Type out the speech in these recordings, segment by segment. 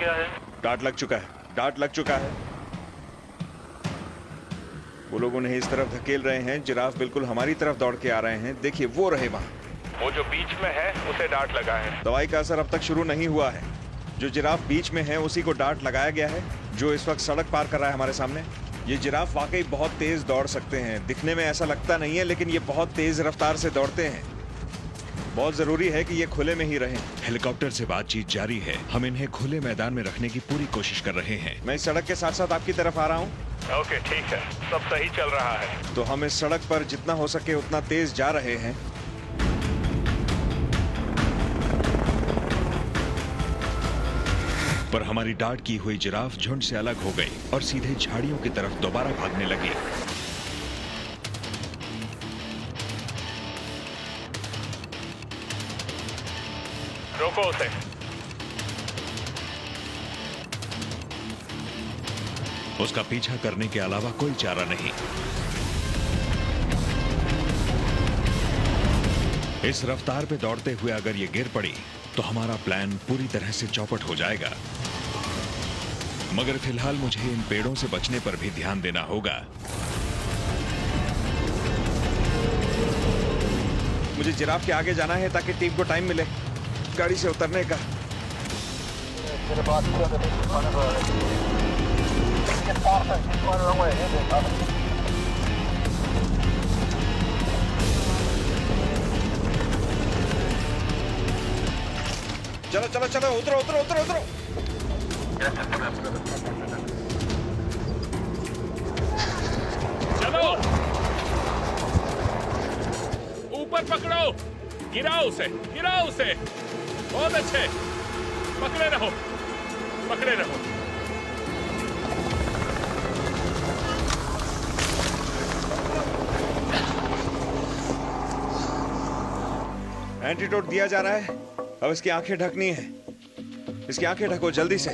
गया है। डांट लग चुका है, डांट लग चुका है। वो लोग उन्हें इस तरफ धकेल रहे हैं, जिराफ बिल्कुल हमारी तरफ दौड़ के आ रहे हैं। देखिए वो रहे वहां। वो जो बीच में है उसे डांट लगा है। दवाई का असर अब तक शुरू नहीं हुआ है। जो जिराफ बीच में है उसी को डांट लगाया गया है, जो इस वक्त सड़क पार कर रहा है हमारे सामने। ये जिराफ वाकई बहुत तेज दौड़ सकते हैं। दिखने में ऐसा लगता नहीं है, लेकिन ये बहुत तेज रफ्तार से दौड़ते हैं। बहुत जरूरी है कि ये खुले में ही रहें। हेलीकॉप्टर से बातचीत जारी है। हम इन्हें खुले मैदान में रखने की पूरी कोशिश कर रहे हैं। मैं इस सड़क के साथ साथ आपकी तरफ आ रहा हूँ। ओके ठीक है, सब सही चल रहा है। तो हम इस सड़क पर जितना हो सके उतना तेज जा रहे हैं। पर हमारी डांट की हुई जिराफ झुंड से अलग हो गई और सीधे झाड़ियों की तरफ दोबारा भागने लगी। रोको उसे। उसका पीछा करने के अलावा कोई चारा नहीं। इस रफ्तार पे दौड़ते हुए अगर ये गिर पड़ी तो हमारा प्लान पूरी तरह से चौपट हो जाएगा। मगर फिलहाल मुझे इन पेड़ों से बचने पर भी ध्यान देना होगा। मुझे जिराफ के आगे जाना है ताकि टीम को टाइम मिले गाड़ी से उतरने का। चलो चलो चलो, उतरो उतरो उतरो उतरो। चलो ऊपर पकड़ो, गिराओ उसे, गिराओ उसे। बहुत अच्छे, पकड़े रहो, पकड़े रहो। एंटीडोट दिया जा रहा है। अब इसकी आंखें ढकनी है। इसकी आंखें ढको जल्दी से।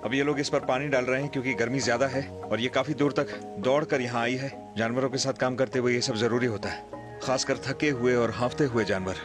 अब ये लोग इस पर पानी डाल रहे हैं क्योंकि गर्मी ज्यादा है और ये काफी दूर तक दौड़कर यहाँ आई है। जानवरों के साथ काम करते हुए ये सब जरूरी होता है, खासकर थके हुए और हांफते हुए जानवर।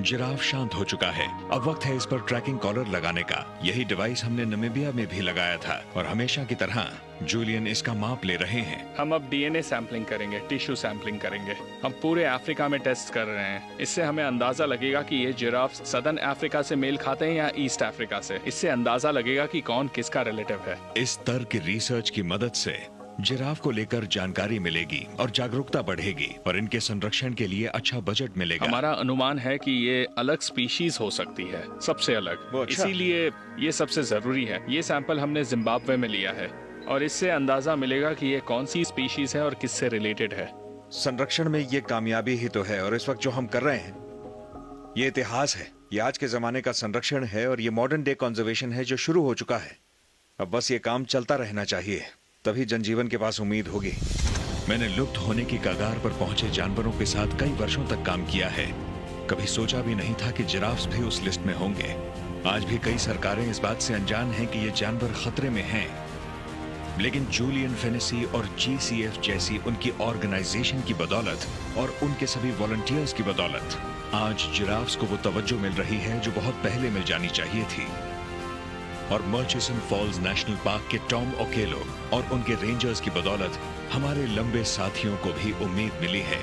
जिराफ शांत हो चुका है। अब वक्त है इस पर ट्रैकिंग कॉलर लगाने का। यही डिवाइस हमने नामीबिया में भी लगाया था और हमेशा की तरह जूलियन इसका माप ले रहे हैं। हम अब डीएनए सैंपलिंग करेंगे, टिश्यू सैंपलिंग करेंगे। हम पूरे अफ्रीका में टेस्ट कर रहे हैं। इससे हमें अंदाजा लगेगा कि ये जिराफ सदर्न अफ्रीका से मेल खाते हैं या ईस्ट अफ्रीका से। इससे अंदाजा लगेगा कि कौन किसका रिलेटिव है। इस तरह की रिसर्च की मदद से जिराफ को लेकर जानकारी मिलेगी और जागरूकता बढ़ेगी और इनके संरक्षण के लिए अच्छा बजट मिलेगा। हमारा अनुमान है कि ये अलग स्पीशीज हो सकती है, सबसे अलग। वो अच्छा। इसीलिए ये सबसे जरूरी है। ये सैंपल हमने जिम्बाब्वे में लिया है और इससे अंदाजा मिलेगा कि ये कौन सी स्पीशीज है और किससे रिलेटेड है। संरक्षण में ये कामयाबी ही तो है। और इस वक्त जो हम कर रहे हैं ये इतिहास है, ये आज के जमाने का संरक्षण है और ये मॉडर्न डे कंजर्वेशन है जो शुरू हो चुका है। अब बस ये काम चलता रहना चाहिए, तभी जनजीवन के पास उम्मीद होगी। मैंने लुप्त होने की कगार पर पहुंचे जानवरों के साथ कई वर्षों तक काम किया है। कभी सोचा भी नहीं था कि जिराफ्स भी उस लिस्ट में होंगे। आज भी कई सरकारें इस बात से अनजान हैं कि ये जानवर खतरे में हैं। लेकिन जूलियन फेनेसी और GCF जैसी उनकी ऑर्गेनाइजेशन की बदौलत और उनके सभी वॉलंटियर्स की बदौलत आज जिराफ्स को वो तवज्जो मिल रही है जो बहुत पहले मिल जानी चाहिए थी। और मर्चिसन फॉल्स नेशनल पार्क के टॉम ओकेलो और उनके रेंजर्स की बदौलत हमारे लंबे साथियों को भी उम्मीद मिली है।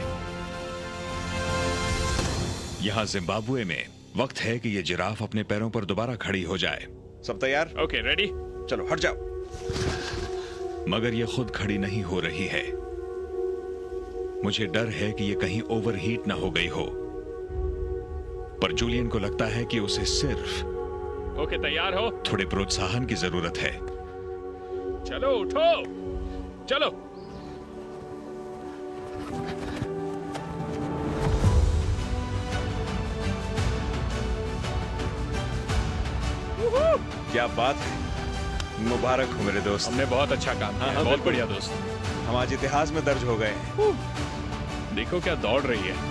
यहाँ जिम्बाब्वे में वक्त है कि ये जिराफ अपने पैरों पर दोबारा खड़ी हो जाए। सब तैयार? Okay, ready? चलो हट जाओ। मगर ये खुद खड़ी नहीं हो रही है। मुझे डर है कि ये कहीं ओवरहीट ना हो गई हो। पर जूलियन को लगता है कि उसे सिर्फ ओके, तैयार हो? थोड़े प्रोत्साहन की जरूरत है। चलो उठो, चलो। क्या बात है, मुबारक हो मेरे दोस्त। हमने बहुत अच्छा काम किया। बहुत बढ़िया दोस्त। हम आज इतिहास में दर्ज हो गए हैं। देखो क्या दौड़ रही है।